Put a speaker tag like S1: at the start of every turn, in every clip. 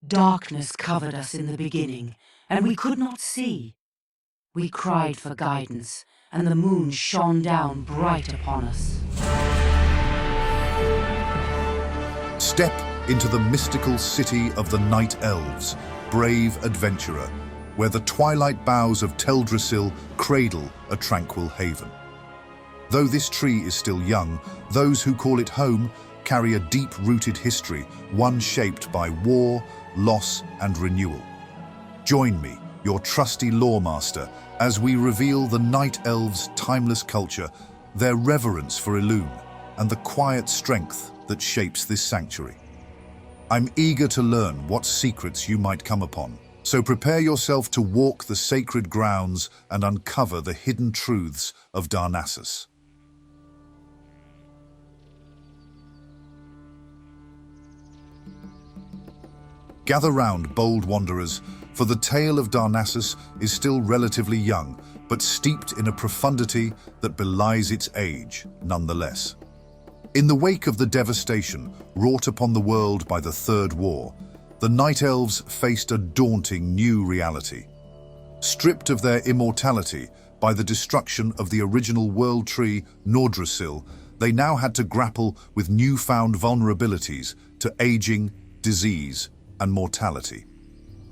S1: Darkness covered us in the beginning, and we could not see. We cried for guidance, and the moon shone down bright upon us.
S2: Step into the mystical city of the Night Elves, brave adventurer, where the twilight boughs of Teldrassil cradle a tranquil haven. Though this tree is still young, those who call it home carry a deep-rooted history, one shaped by war, loss, and renewal. Join me, your trusty loremaster, as we reveal the Night Elves' timeless culture, their reverence for Elune, and the quiet strength that shapes this sanctuary. I'm eager to learn what secrets you might come upon, so prepare yourself to walk the sacred grounds and uncover the hidden truths of Darnassus. Gather round, bold wanderers, for the tale of Darnassus is still relatively young, but steeped in a profundity that belies its age, nonetheless. In the wake of the devastation wrought upon the world by the Third War, the Night Elves faced a daunting new reality. Stripped of their immortality by the destruction of the original world tree, Darnassus, they now had to grapple with newfound vulnerabilities to aging, disease, and mortality.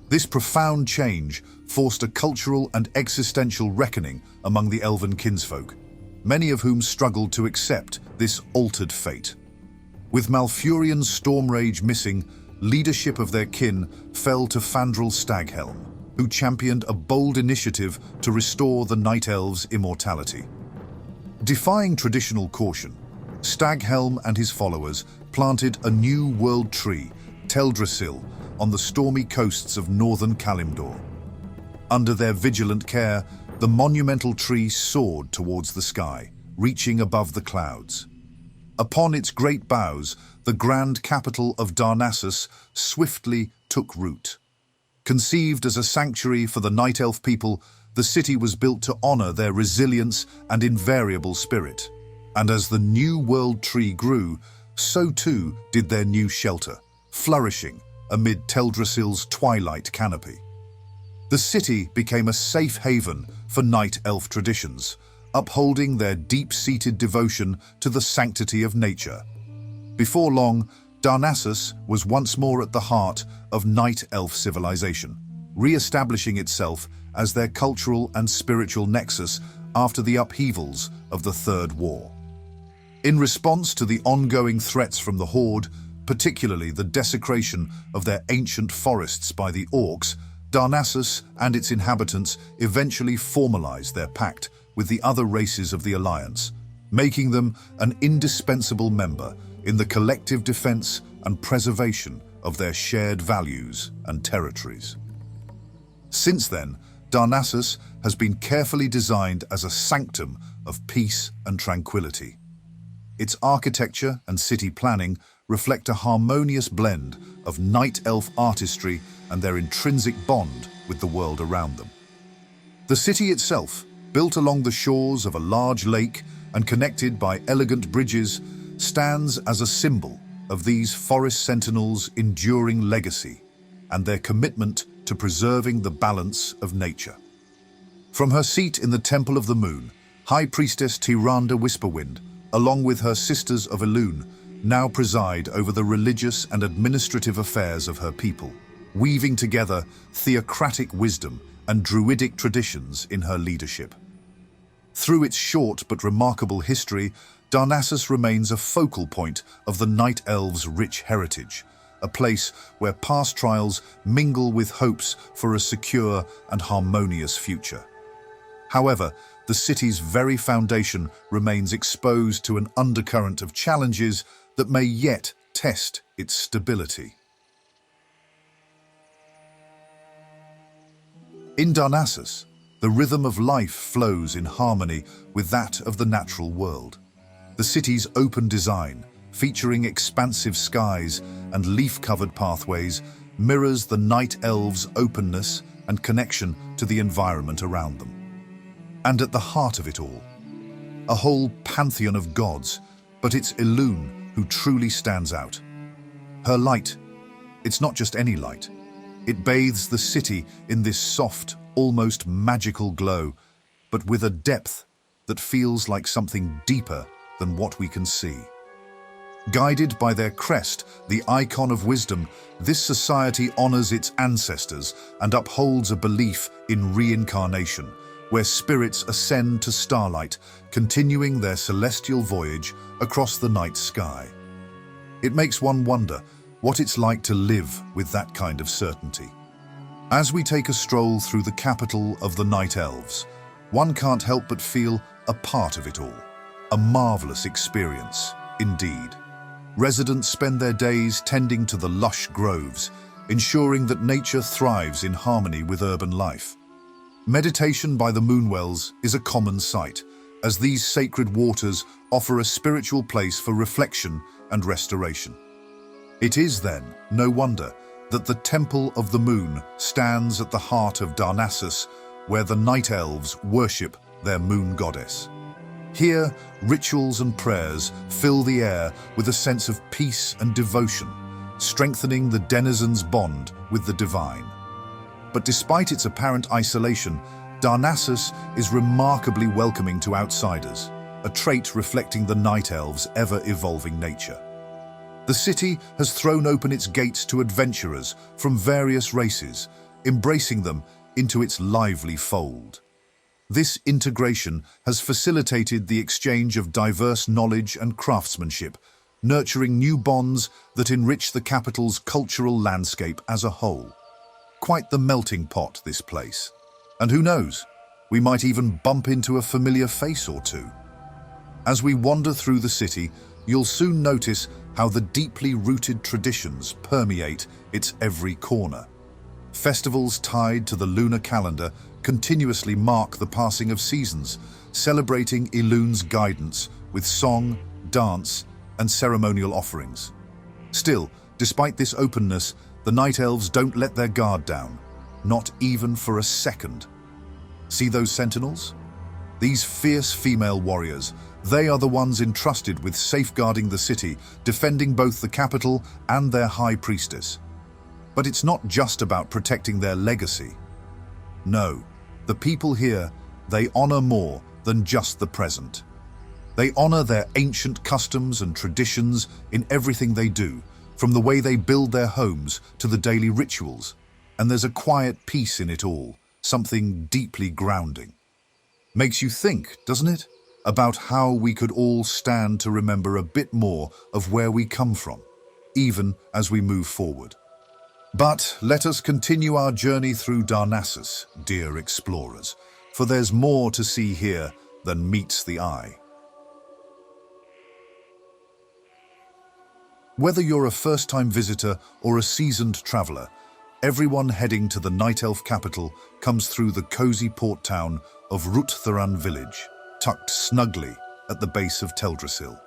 S2: This profound change forced a cultural and existential reckoning among the elven kinsfolk, many of whom struggled to accept this altered fate. With Malfurion's storm rage missing, leadership of their kin fell to Fandral Staghelm, who championed a bold initiative to restore the Night Elves' immortality. Defying traditional caution, Staghelm and his followers planted a new world tree, Teldrassil, on the stormy coasts of northern Kalimdor. Under their vigilant care, the monumental tree soared towards the sky, reaching above the clouds. Upon its great boughs, the grand capital of Darnassus swiftly took root. Conceived as a sanctuary for the Night Elf people, the city was built to honor their resilience and invariable spirit. And as the new world tree grew, so too did their new shelter, flourishing amid Teldrassil's twilight canopy. The city became a safe haven for Night Elf traditions, upholding their deep-seated devotion to the sanctity of nature. Before long, Darnassus was once more at the heart of Night Elf civilization, re-establishing itself as their cultural and spiritual nexus after the upheavals of the Third War. In response to the ongoing threats from the Horde, particularly the desecration of their ancient forests by the Orcs, Darnassus and its inhabitants eventually formalized their pact with the other races of the Alliance, making them an indispensable member in the collective defense and preservation of their shared values and territories. Since then, Darnassus has been carefully designed as a sanctum of peace and tranquility. Its architecture and city planning reflect a harmonious blend of Night Elf artistry and their intrinsic bond with the world around them. The city itself, built along the shores of a large lake and connected by elegant bridges, stands as a symbol of these forest sentinels' enduring legacy and their commitment to preserving the balance of nature. From her seat in the Temple of the Moon, High Priestess Tyrande Whisperwind, along with her sisters of Elune, now preside over the religious and administrative affairs of her people, weaving together theocratic wisdom and druidic traditions in her leadership. Through its short but remarkable history, Darnassus remains a focal point of the Night Elves' rich heritage, a place where past trials mingle with hopes for a secure and harmonious future. However, the city's very foundation remains exposed to an undercurrent of challenges that may yet test its stability. In Darnassus, the rhythm of life flows in harmony with that of the natural world. The city's open design, featuring expansive skies and leaf-covered pathways, mirrors the Night Elves' openness and connection to the environment around them. And at the heart of it all, a whole pantheon of gods, but it's Elune who truly stands out. Her light, it's not just any light, It bathes the city in this soft, almost magical glow, but with a depth that feels like something deeper than what we can see. Guided by their crest, the icon of wisdom, this society honors its ancestors and upholds a belief in reincarnation, where spirits ascend to starlight, continuing their celestial voyage across the night sky. It makes one wonder what it's like to live with that kind of certainty. As we take a stroll through the capital of the Night Elves, one can't help but feel a part of it all. A marvelous experience, indeed. Residents spend their days tending to the lush groves, ensuring that nature thrives in harmony with urban life. Meditation by the Moonwells is a common sight, as these sacred waters offer a spiritual place for reflection and restoration. It is then no wonder that the Temple of the Moon stands at the heart of Darnassus, where the Night Elves worship their moon goddess. Here, rituals and prayers fill the air with a sense of peace and devotion, strengthening the denizens' bond with the divine. But despite its apparent isolation, Darnassus is remarkably welcoming to outsiders, a trait reflecting the Night Elves' ever-evolving nature. The city has thrown open its gates to adventurers from various races, embracing them into its lively fold. This integration has facilitated the exchange of diverse knowledge and craftsmanship, nurturing new bonds that enrich the capital's cultural landscape as a whole. Quite the melting pot, this place. And who knows, we might even bump into a familiar face or two. As we wander through the city, you'll soon notice how the deeply rooted traditions permeate its every corner. Festivals tied to the lunar calendar continuously mark the passing of seasons, celebrating Elune's guidance with song, dance, and ceremonial offerings. Still, despite this openness, the Night Elves don't let their guard down, not even for a second. See those sentinels? These fierce female warriors, they are the ones entrusted with safeguarding the city, defending both the capital and their high priestess. But it's not just about protecting their legacy. No, the people here, they honor more than just the present. They honor their ancient customs and traditions in everything they do, from the way they build their homes to the daily rituals. And there's a quiet peace in it all, something deeply grounding. Makes you think, doesn't it, about how we could all stand to remember a bit more of where we come from, even as we move forward. But let us continue our journey through Darnassus, dear explorers, for there's more to see here than meets the eye. Whether you're a first-time visitor or a seasoned traveler, everyone heading to the Night Elf capital comes through the cozy port town of Ruththaran village, tucked snugly at the base of Teldrassil.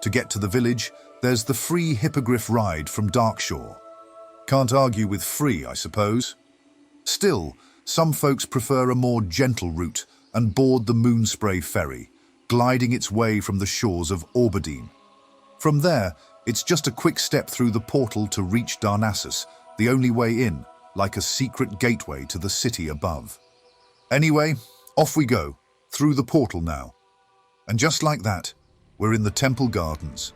S2: To get to the village, there's the free hippogriff ride from Darkshore. Can't argue with free, I suppose. Still, some folks prefer a more gentle route and board the Moonspray ferry, gliding its way from the shores of Auberdine. From there, it's just a quick step through the portal to reach Darnassus, the only way in, like a secret gateway to the city above. Anyway, off we go, through the portal now. And just like that, we're in the temple gardens.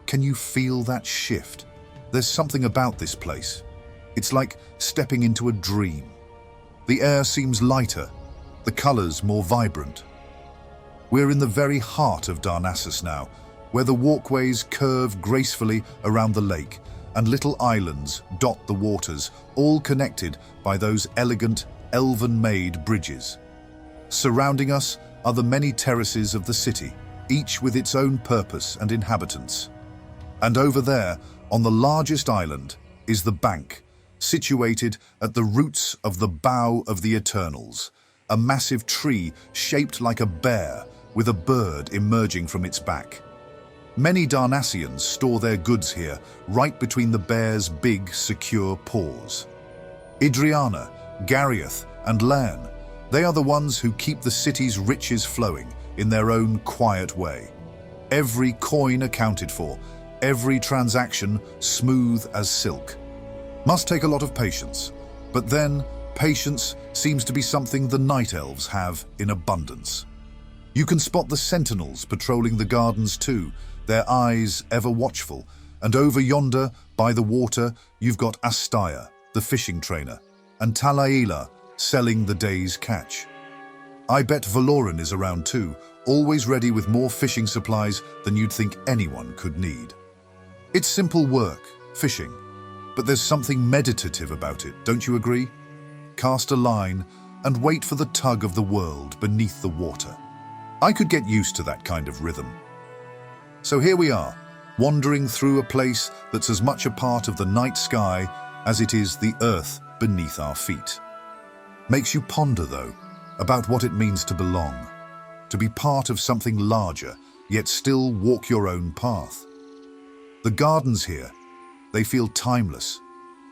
S2: Can you feel that shift? There's something about this place. It's like stepping into a dream. The air seems lighter, the colors more vibrant. We're in the very heart of Darnassus now, where the walkways curve gracefully around the lake and little islands dot the waters, all connected by those elegant, elven-made bridges. Surrounding us are the many terraces of the city, each with its own purpose and inhabitants. And over there, on the largest island, is the bank, situated at the roots of the Bough of the Eternals, a massive tree shaped like a bear with a bird emerging from its back. Many Darnassians store their goods here, right between the bear's big, secure paws. Idriana, Gareth, and Lan, they are the ones who keep the city's riches flowing in their own quiet way. Every coin accounted for, every transaction smooth as silk. Must take a lot of patience. But then, patience seems to be something the Night Elves have in abundance. You can spot the sentinels patrolling the gardens too, their eyes ever watchful. And over yonder, by the water, you've got Astaya, the fishing trainer, and Talaila selling the day's catch. I bet Valoran is around too, always ready with more fishing supplies than you'd think anyone could need. It's simple work, fishing, but there's something meditative about it, don't you agree? Cast a line and wait for the tug of the world beneath the water. I could get used to that kind of rhythm. So here we are, wandering through a place that's as much a part of the night sky as it is the earth beneath our feet. Makes you ponder, though, about what it means to belong, to be part of something larger, yet still walk your own path. The gardens here, they feel timeless,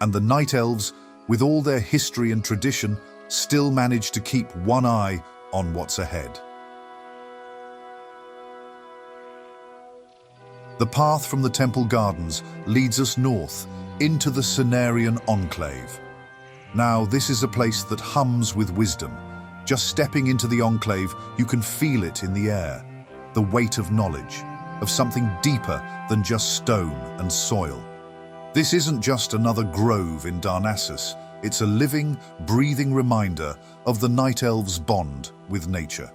S2: and the Night Elves, with all their history and tradition, still manage to keep one eye on what's ahead. The path from the temple gardens leads us north into the Cenarion Enclave. Now, this is a place that hums with wisdom. Just stepping into the Enclave, you can feel it in the air, the weight of knowledge, of something deeper than just stone and soil. This isn't just another grove in Darnassus, it's a living, breathing reminder of the Night Elves' bond with nature.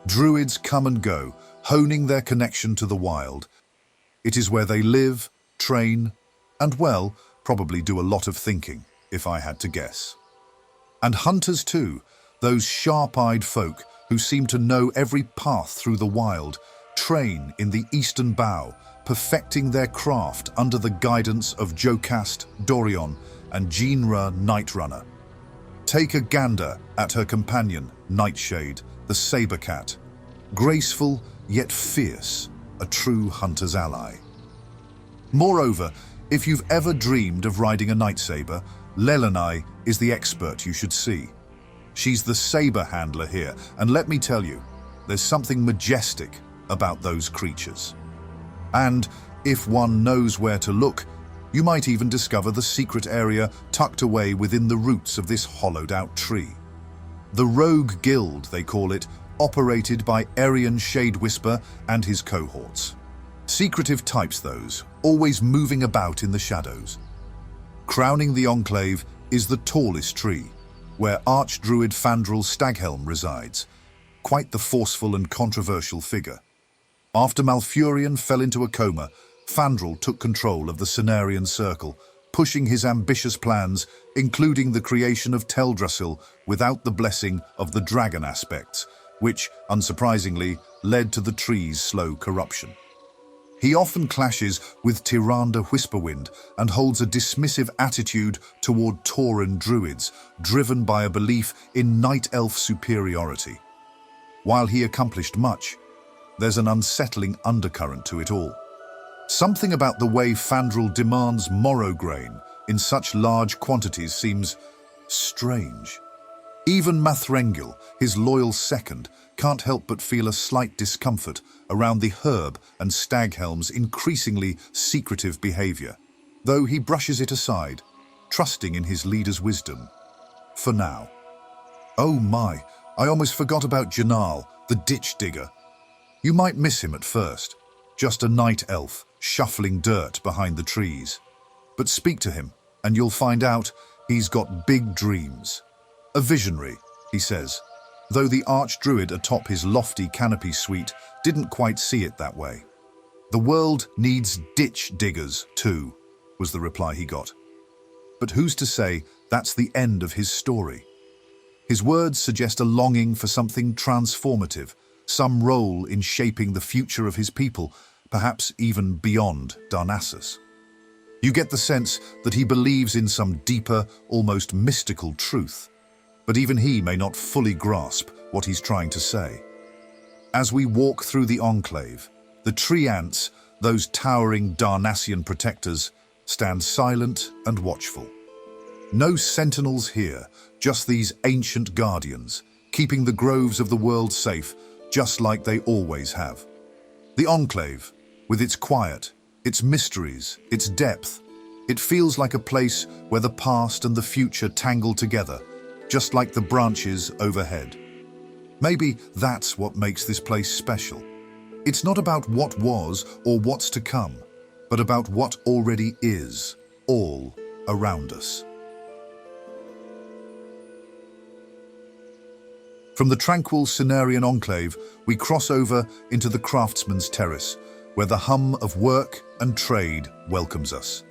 S2: Druids come and go, honing their connection to the wild. It is where they live, train, and, well, probably do a lot of thinking, if I had to guess. And hunters too, those sharp-eyed folk who seem to know every path through the wild, train in the eastern bough, perfecting their craft under the guidance of Jocast, Dorion, and Jinra Nightrunner. Take a gander at her companion, Nightshade, the saber cat. Graceful, yet fierce, a true hunter's ally. Moreover, if you've ever dreamed of riding a night saber, Lelanai is the expert you should see. She's the saber handler here, and let me tell you, there's something majestic about those creatures. And if one knows where to look, you might even discover the secret area tucked away within the roots of this hollowed-out tree. The Rogue Guild, they call it, operated by Arian Shadewhisper and his cohorts. Secretive types those, always moving about in the shadows. Crowning the Enclave is the tallest tree, where Archdruid Fandral Staghelm resides, quite the forceful and controversial figure. After Malfurion fell into a coma, Fandral took control of the Cenarion Circle, pushing his ambitious plans, including the creation of Teldrassil, without the blessing of the dragon aspects, which, unsurprisingly, led to the tree's slow corruption. He often clashes with Tyrande Whisperwind and holds a dismissive attitude toward Tauran druids, driven by a belief in night elf superiority. While he accomplished much, there's an unsettling undercurrent to it all. Something about the way Fandral demands morrow grain in such large quantities seems strange. Even Mathrengil, his loyal second, can't help but feel a slight discomfort around the herb and Staghelm's increasingly secretive behavior, though he brushes it aside, trusting in his leader's wisdom. For now. Oh my, I almost forgot about Janal, the ditch digger. You might miss him at first, just a night elf shuffling dirt behind the trees. But speak to him, and you'll find out he's got big dreams. A visionary, he says, though the archdruid atop his lofty canopy suite didn't quite see it that way. The world needs ditch diggers too, was the reply he got. But who's to say that's the end of his story? His words suggest a longing for something transformative, some role in shaping the future of his people, perhaps even beyond Darnassus. You get the sense that he believes in some deeper, almost mystical truth, but even he may not fully grasp what he's trying to say. As we walk through the Enclave, the tree ants, those towering Darnassian protectors, stand silent and watchful. No sentinels here, just these ancient guardians, keeping the groves of the world safe, just like they always have. The Enclave, with its quiet, its mysteries, its depth, It feels like a place where the past and the future tangle together, just like the branches overhead. Maybe that's what makes this place special. It's not about what was or what's to come, but about what already is, all around us. From the tranquil Cenarion Enclave, we cross over into the Craftsmen's Terrace, where the hum of work and trade welcomes us.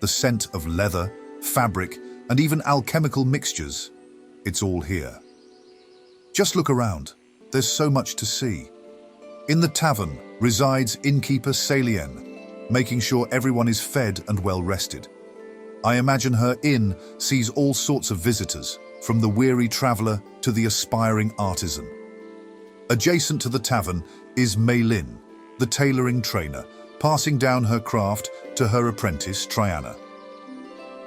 S2: The scent of leather, fabric, and even alchemical mixtures, it's all here. Just look around, there's so much to see. In the tavern resides innkeeper Celien, making sure everyone is fed and well rested. I imagine her inn sees all sorts of visitors, from the weary traveller to the aspiring artisan. Adjacent to the tavern is Maylin, the tailoring trainer, passing down her craft to her apprentice Triana.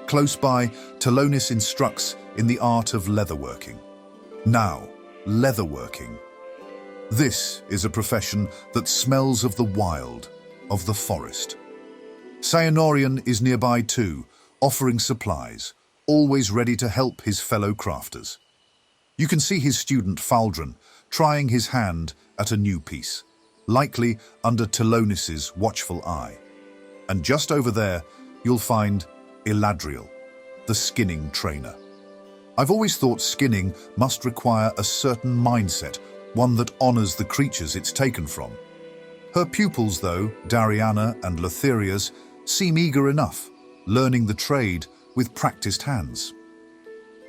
S2: Close by, Teldrassil instructs in the art of leatherworking. Now, leatherworking. This is a profession that smells of the wild, of the forest. Cenarion is nearby too, offering supplies, always ready to help his fellow crafters. You can see his student Faldron trying his hand at a new piece, likely under Teldrassil's watchful eye. And just over there, you'll find Eladriel, the skinning trainer. I've always thought skinning must require a certain mindset, one that honors the creatures it's taken from. Her pupils, though, Dariana and Lotharias, seem eager enough, learning the trade with practiced hands.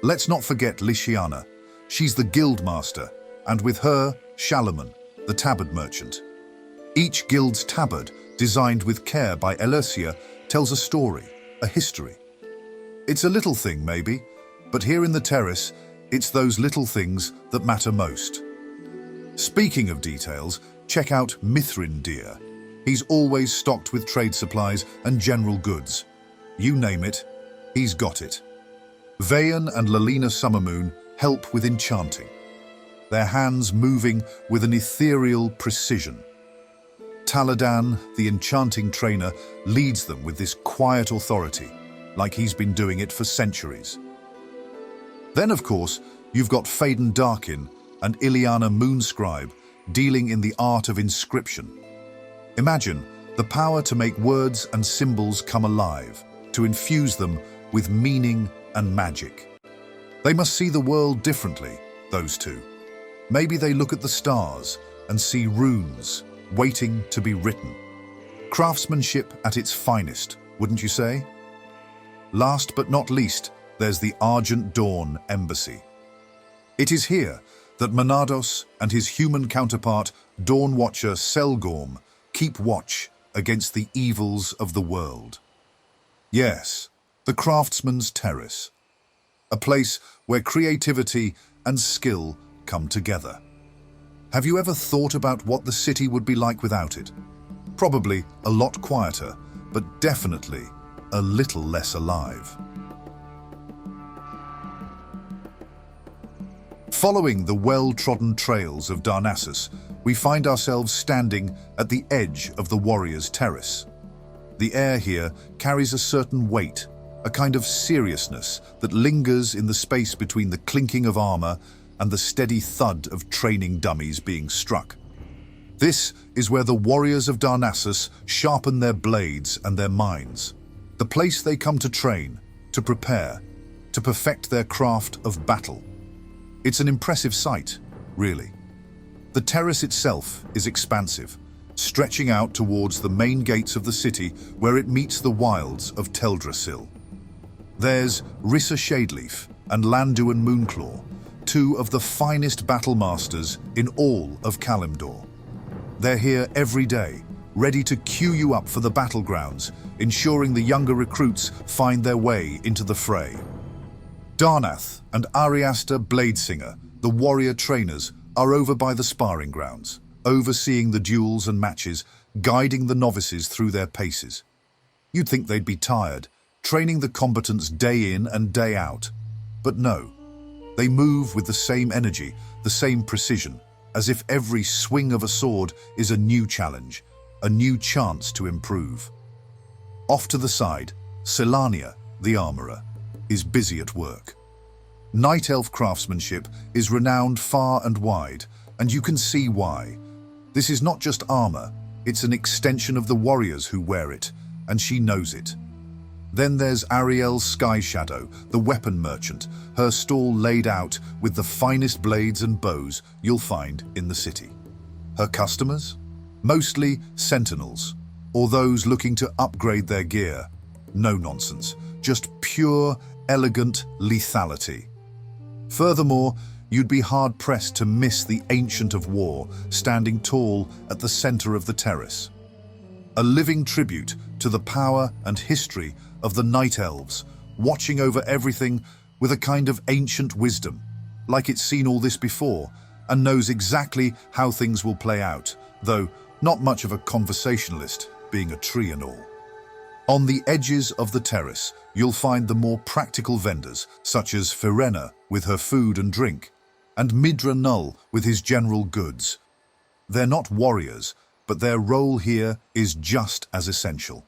S2: Let's not forget Lishiana. She's the guild master, and with her, Shalaman, the tabard merchant. Each guild's tabard, designed with care by Elercia, tells a story, a history. It's a little thing, maybe, but here in the Terrace, it's those little things that matter most. Speaking of details, check out Mithrin Deer. He's always stocked with trade supplies and general goods. You name it, he's got it. Vayan and Lalina Summermoon help with enchanting, their hands moving with an ethereal precision. Taladan, the enchanting trainer, leads them with this quiet authority, like he's been doing it for centuries. Then, of course, you've got Faden Darkin and Ileana Moonscribe dealing in the art of inscription. Imagine the power to make words and symbols come alive, to infuse them with meaning and magic. They must see the world differently, those two. Maybe they look at the stars and see runes waiting to be written. Craftsmanship at its finest, wouldn't you say? Last but not least, there's the Argent Dawn Embassy. It is here that Manados and his human counterpart, Dawn Watcher Selgorm, keep watch against the evils of the world. Yes, the Craftsman's Terrace, a place where creativity and skill come together. Have you ever thought about what the city would be like without it? Probably a lot quieter, but definitely a little less alive. Following the well-trodden trails of Darnassus, we find ourselves standing at the edge of the Warrior's Terrace. The air here carries a certain weight, a kind of seriousness that lingers in the space between the clinking of armor and the steady thud of training dummies being struck. This is where the warriors of Darnassus sharpen their blades and their minds, the place they come to train, to prepare, to perfect their craft of battle. It's an impressive sight, really. The terrace itself is expansive, stretching out towards the main gates of the city where it meets the wilds of Teldrassil. There's Rissa Shadeleaf and Landuin Moonclaw, two of the finest battle masters in all of Kalimdor. They're here every day, ready to queue you up for the battlegrounds, ensuring the younger recruits find their way into the fray. Darnath and Ariaster Bladesinger, the warrior trainers, are over by the sparring grounds, overseeing the duels and matches, guiding the novices through their paces. You'd think they'd be tired, training the combatants day in and day out. But no, they move with the same energy, the same precision, as if every swing of a sword is a new challenge, a new chance to improve. Off to the side, Selania, the armourer, is busy at work. Night Elf craftsmanship is renowned far and wide, and you can see why. This is not just armour, it's an extension of the warriors who wear it, and she knows it. Then there's Ariel's Sky Shadow, the weapon merchant, her stall laid out with the finest blades and bows you'll find in the city. Her customers? Mostly sentinels, or those looking to upgrade their gear. No nonsense, just pure, elegant lethality. Furthermore, you'd be hard-pressed to miss the Ancient of War standing tall at the center of the terrace. A living tribute to the power and history of the Night Elves, watching over everything with a kind of ancient wisdom, like it's seen all this before and knows exactly how things will play out, though not much of a conversationalist, being a tree and all. On the edges of the terrace, you'll find the more practical vendors, such as Firena with her food and drink, and Midra Null with his general goods. They're not warriors, but their role here is just as essential.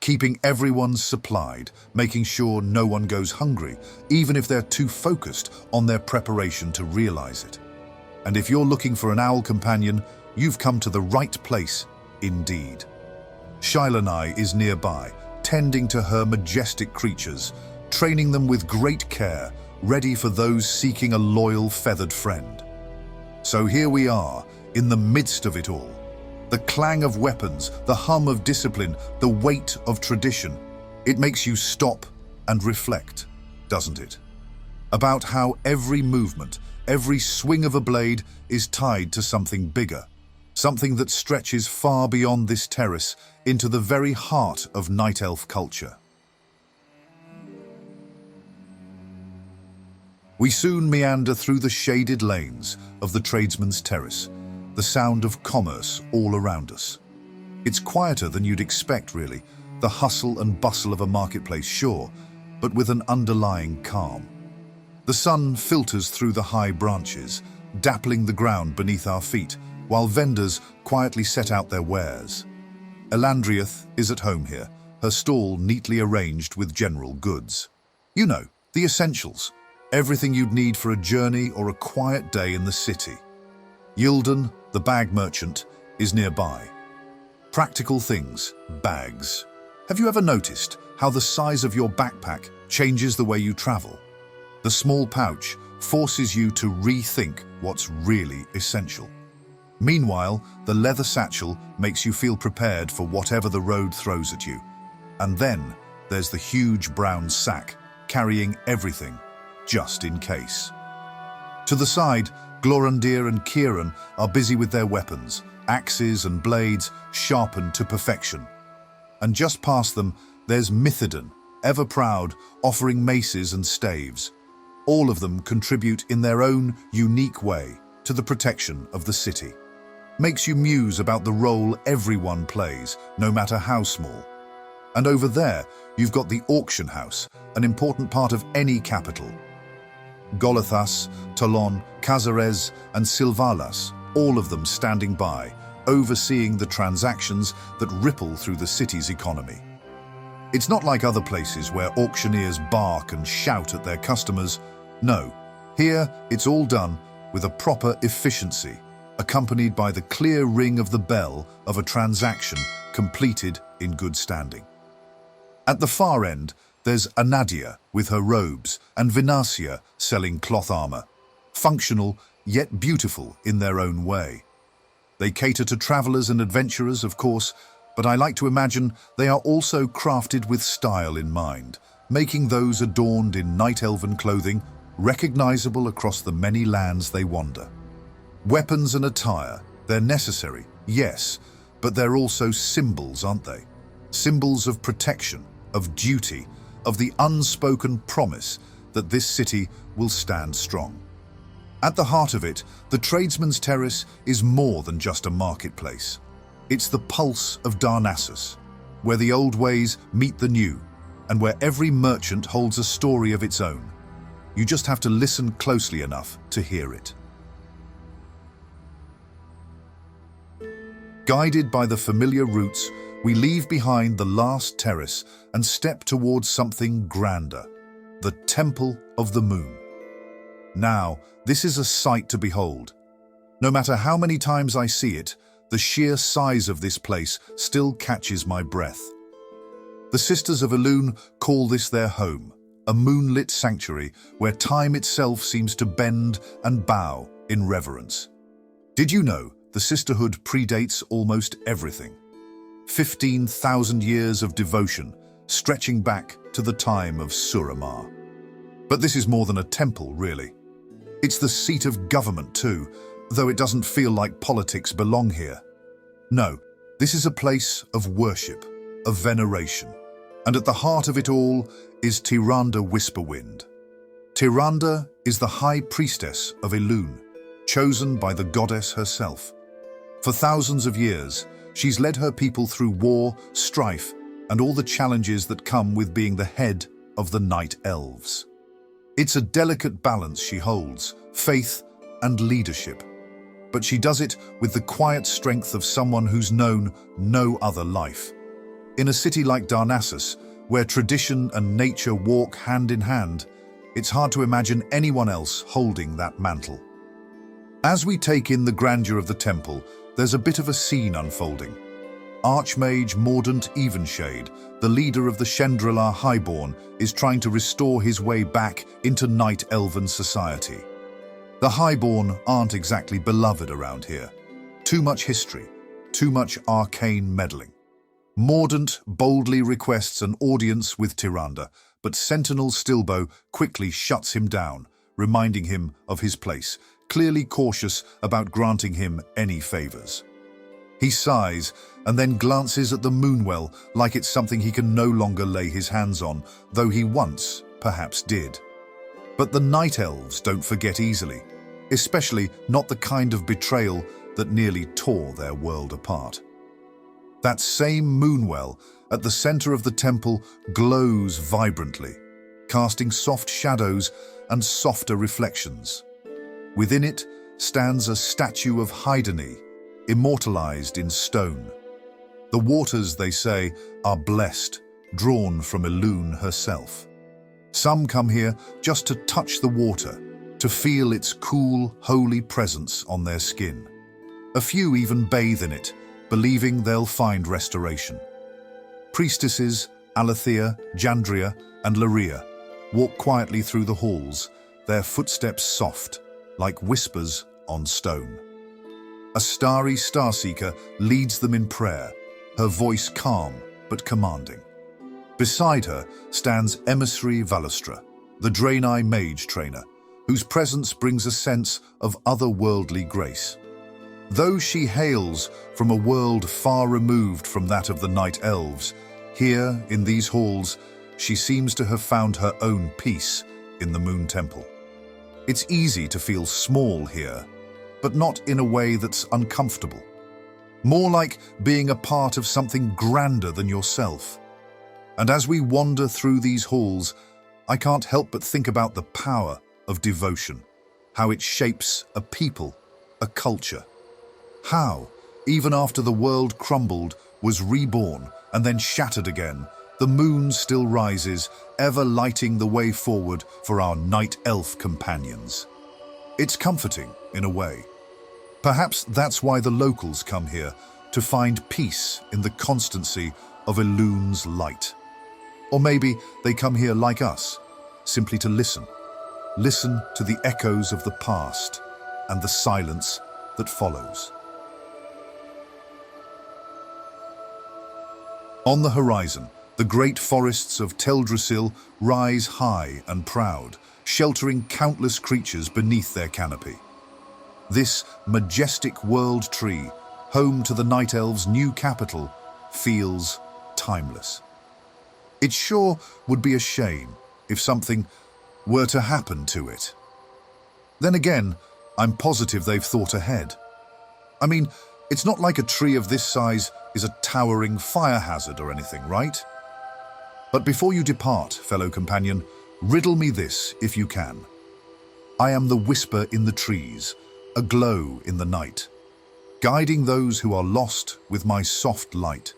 S2: Keeping everyone supplied, making sure no one goes hungry, even if they're too focused on their preparation to realize it. And if you're looking for an owl companion, you've come to the right place indeed. Shailanai is nearby, tending to her majestic creatures, training them with great care, ready for those seeking a loyal feathered friend. So here we are, in the midst of it all. The clang of weapons, the hum of discipline, the weight of tradition. It makes you stop and reflect, doesn't it? About how every movement, every swing of a blade is tied to something bigger, something that stretches far beyond this terrace into the very heart of Night Elf culture. We soon meander through the shaded lanes of the tradesmen's terrace, the sound of commerce all around us. It's quieter than you'd expect, really, the hustle and bustle of a marketplace, sure, but with an underlying calm. The sun filters through the high branches, dappling the ground beneath our feet, while vendors quietly set out their wares. Elandriath is at home here, her stall neatly arranged with general goods. You know, the essentials, everything you'd need for a journey or a quiet day in the city. Yilden, the bag merchant, is nearby. Practical things, bags. Have you ever noticed how the size of your backpack changes the way you travel? The small pouch forces you to rethink what's really essential. Meanwhile, the leather satchel makes you feel prepared for whatever the road throws at you. And then there's the huge brown sack carrying everything, just in case. To the side, Glorandir and Kieran are busy with their weapons, axes and blades sharpened to perfection. And just past them, there's Mithidon, ever proud, offering maces and staves. All of them contribute in their own unique way to the protection of the city. Makes you muse about the role everyone plays, no matter how small. And over there, you've got the auction house, an important part of any capital. Golathas, Talon, Cazares, and Silvalas, all of them standing by, overseeing the transactions that ripple through the city's economy. It's not like other places where auctioneers bark and shout at their customers. No, here it's all done with a proper efficiency, accompanied by the clear ring of the bell of a transaction completed in good standing. At the far end, there's Anadia with her robes and Vinacia selling cloth armor, functional yet beautiful in their own way. They cater to travelers and adventurers, of course, but I like to imagine they are also crafted with style in mind, making those adorned in night elven clothing recognizable across the many lands they wander. Weapons and attire, they're necessary, yes, but they're also symbols, aren't they? Symbols of protection, of duty, of the unspoken promise that this city will stand strong. At the heart of it, the Tradesmen's Terrace is more than just a marketplace. It's the pulse of Darnassus, where the old ways meet the new, and where every merchant holds a story of its own. You just have to listen closely enough to hear it. Guided by the familiar routes, We leave behind the last terrace and step towards something grander, the Temple of the Moon. Now, this is a sight to behold. No matter how many times I see it, the sheer size of this place still catches my breath. The Sisters of Elune call this their home, a moonlit sanctuary where time itself seems to bend and bow in reverence. Did you know the sisterhood predates almost everything? 15,000 years of devotion, stretching back to the time of Suramar. But this is more than a temple, really. It's the seat of government too, though it doesn't feel like politics belong here. No, this is a place of worship, of veneration. And at the heart of it all is Tyrande Whisperwind. Tyrande is the high priestess of Elune, chosen by the goddess herself. For thousands of years, she's led her people through war, strife, and all the challenges that come with being the head of the Night Elves. It's a delicate balance she holds, faith and leadership. But she does it with the quiet strength of someone who's known no other life. In a city like Darnassus, where tradition and nature walk hand in hand, it's hard to imagine anyone else holding that mantle. As we take in the grandeur of the temple, there's a bit of a scene unfolding. Archmage Mordant Evenshade, the leader of the Chendralar Highborn, is trying to restore his way back into Night Elven society. The Highborn aren't exactly beloved around here. Too much history, too much arcane meddling. Mordant boldly requests an audience with Tyrande, but Sentinel Stilbo quickly shuts him down, reminding him of his place, clearly cautious about granting him any favors. He sighs and then glances at the Moonwell like it's something he can no longer lay his hands on, though he once perhaps did. But the Night Elves don't forget easily, especially not the kind of betrayal that nearly tore their world apart. That same Moonwell at the center of the temple glows vibrantly, casting soft shadows and softer reflections. Within it stands a statue of Hydeni, immortalized in stone. The waters, they say, are blessed, drawn from Elune herself. Some come here just to touch the water, to feel its cool, holy presence on their skin. A few even bathe in it, believing they'll find restoration. Priestesses, Alethea, Jandria, and Laria walk quietly through the halls, their footsteps soft, like whispers on stone. A starry starseeker leads them in prayer, her voice calm but commanding. Beside her stands Emissary Valustra, the Draenei mage trainer, whose presence brings a sense of otherworldly grace. Though she hails from a world far removed from that of the Night Elves, here, in these halls, she seems to have found her own peace in the Moon Temple. It's easy to feel small here, but not in a way that's uncomfortable. More like being a part of something grander than yourself. And as we wander through these halls, I can't help but think about the power of devotion, how it shapes a people, a culture. How, even after the world crumbled, was reborn and then shattered again, the moon still rises, ever lighting the way forward for our night elf companions. It's comforting, in a way. Perhaps that's why the locals come here, to find peace in the constancy of Elune's light. Or maybe they come here like us, simply to listen. Listen to the echoes of the past and the silence that follows. On the horizon, the great forests of Teldrassil rise high and proud, sheltering countless creatures beneath their canopy. This majestic world tree, home to the Night Elves' new capital, feels timeless. It sure would be a shame if something were to happen to it. Then again, I'm positive they've thought ahead. I mean, it's not like a tree of this size is a towering fire hazard or anything, right? But before you depart, fellow companion, riddle me this if you can. I am the whisper in the trees, a glow in the night, guiding those who are lost with my soft light.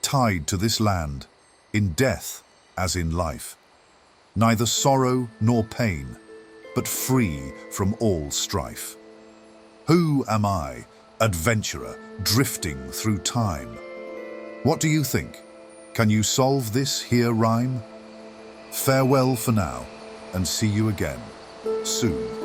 S2: tied to this land, in death as in life. Neither sorrow nor pain, but free from all strife. Who am I, adventurer, drifting through time? What do you think? Can you solve this here rhyme? Farewell for now, and see you again soon.